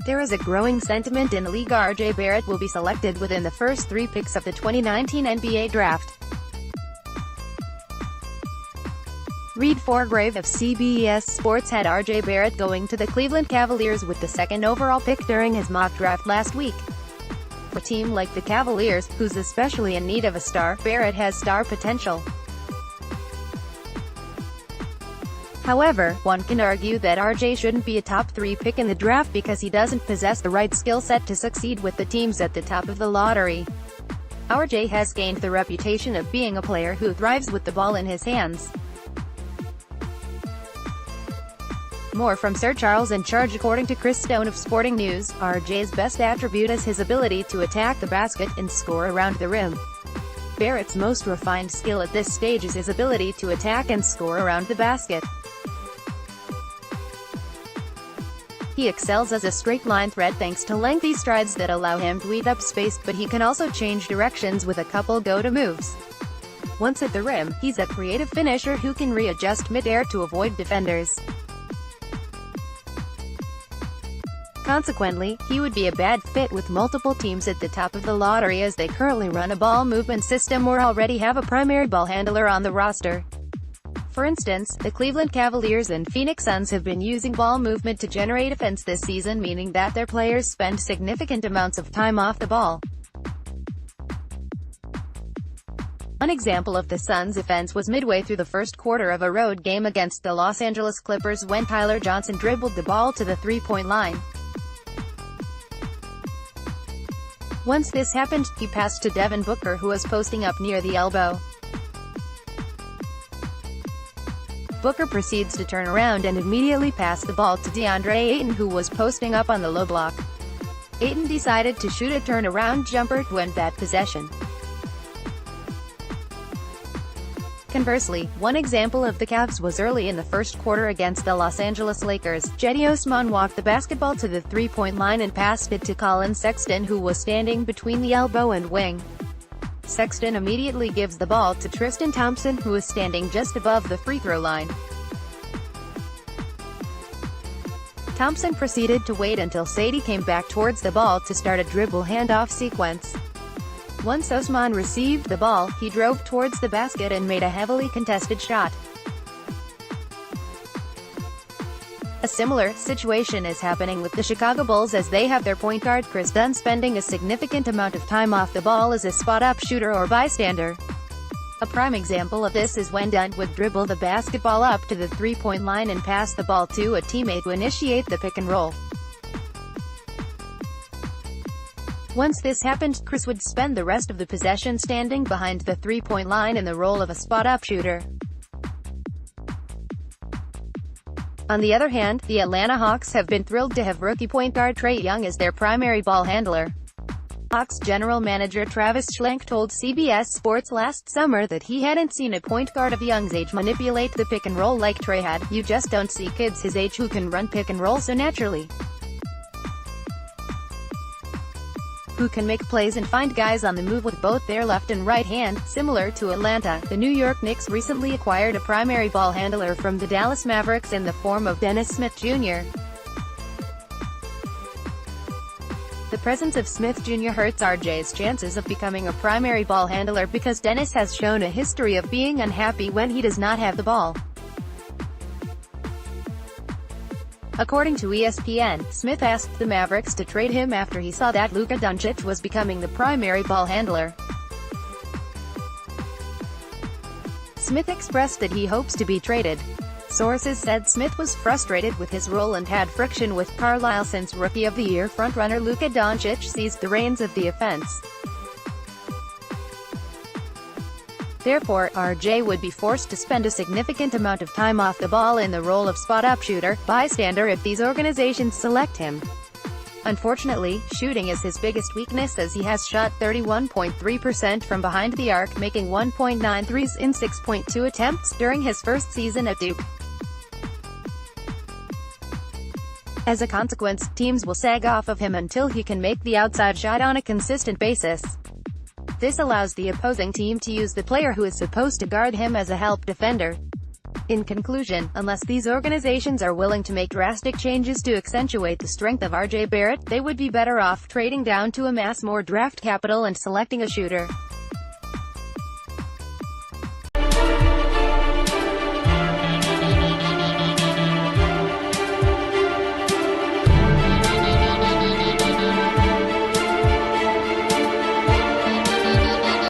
There is a growing sentiment in the league RJ Barrett will be selected within the first 3 picks of the 2019 NBA Draft. Reid Forgrave of CBS Sports had RJ Barrett going to the Cleveland Cavaliers with the 2nd overall pick during his mock draft last week. For a team like the Cavaliers, who's especially in need of a star, Barrett has star potential. However, one can argue that RJ shouldn't be a top 3 pick in the draft because he doesn't possess the right skill set to succeed with the teams at the top of the lottery. RJ has gained the reputation of being a player who thrives with the ball in his hands. More from Sir Charles in Charge. According to Chris Stone of Sporting News, RJ's best attribute is his ability to attack the basket and score around the rim. Barrett's most refined skill at this stage is his ability to attack and score around the basket. He excels as a straight-line threat thanks to lengthy strides that allow him to eat up space, but he can also change directions with a couple go-to moves. Once at the rim, he's a creative finisher who can readjust mid-air to avoid defenders. Consequently, he would be a bad fit with multiple teams at the top of the lottery as they currently run a ball movement system or already have a primary ball handler on the roster. For instance, the Cleveland Cavaliers and Phoenix Suns have been using ball movement to generate offense this season, meaning that their players spend significant amounts of time off the ball. One example of the Suns' offense was midway through the first quarter of a road game against the Los Angeles Clippers when Tyler Johnson dribbled the ball to the three-point line. Once this happened, he passed to Devin Booker, who was posting up near the elbow. Booker proceeds to turn around and immediately pass the ball to DeAndre Ayton, who was posting up on the low block. Ayton decided to shoot a turnaround jumper to end that possession. Conversely, one example of the Cavs was early in the first quarter against the Los Angeles Lakers. Cedi Osman walked the basketball to the three-point line and passed it to Collin Sexton, who was standing between the elbow and wing. Sexton immediately gives the ball to Tristan Thompson, who is standing just above the free-throw line. Thompson proceeded to wait until Cedi came back towards the ball to start a dribble handoff sequence. Once Osman received the ball, he drove towards the basket and made a heavily contested shot. A similar situation is happening with the Chicago Bulls as they have their point guard Chris Dunn spending a significant amount of time off the ball as a spot-up shooter or bystander. A prime example of this is when Dunn would dribble the basketball up to the three-point line and pass the ball to a teammate to initiate the pick and roll. Once this happened, Chris would spend the rest of the possession standing behind the three-point line in the role of a spot-up shooter. On the other hand, the Atlanta Hawks have been thrilled to have rookie point guard Trae Young as their primary ball handler. Hawks general manager Travis Schlenk told CBS Sports last summer that he hadn't seen a point guard of Young's age manipulate the pick and roll like Trae had. "You just don't see kids his age who can run pick and roll so naturally. Who can make plays and find guys on the move with both their left and right hand." Similar to Atlanta, the New York Knicks recently acquired a primary ball handler from the Dallas Mavericks in the form of Dennis Smith Jr. The presence of Smith Jr. hurts RJ's chances of becoming a primary ball handler because Dennis has shown a history of being unhappy when he does not have the ball. According to ESPN, Smith asked the Mavericks to trade him after he saw that Luka Doncic was becoming the primary ball handler. Smith expressed that he hopes to be traded. Sources said Smith was frustrated with his role and had friction with Carlisle since Rookie of the Year frontrunner Luka Doncic seized the reins of the offense. Therefore, RJ would be forced to spend a significant amount of time off the ball in the role of spot-up shooter, bystander if these organizations select him. Unfortunately, shooting is his biggest weakness as he has shot 31.3% from behind the arc, making 1.9 threes in 6.2 attempts during his first season at Duke. As a consequence, teams will sag off of him until he can make the outside shot on a consistent basis. This allows the opposing team to use the player who is supposed to guard him as a help defender. In conclusion, unless these organizations are willing to make drastic changes to accentuate the strength of RJ Barrett, they would be better off trading down to amass more draft capital and selecting a shooter.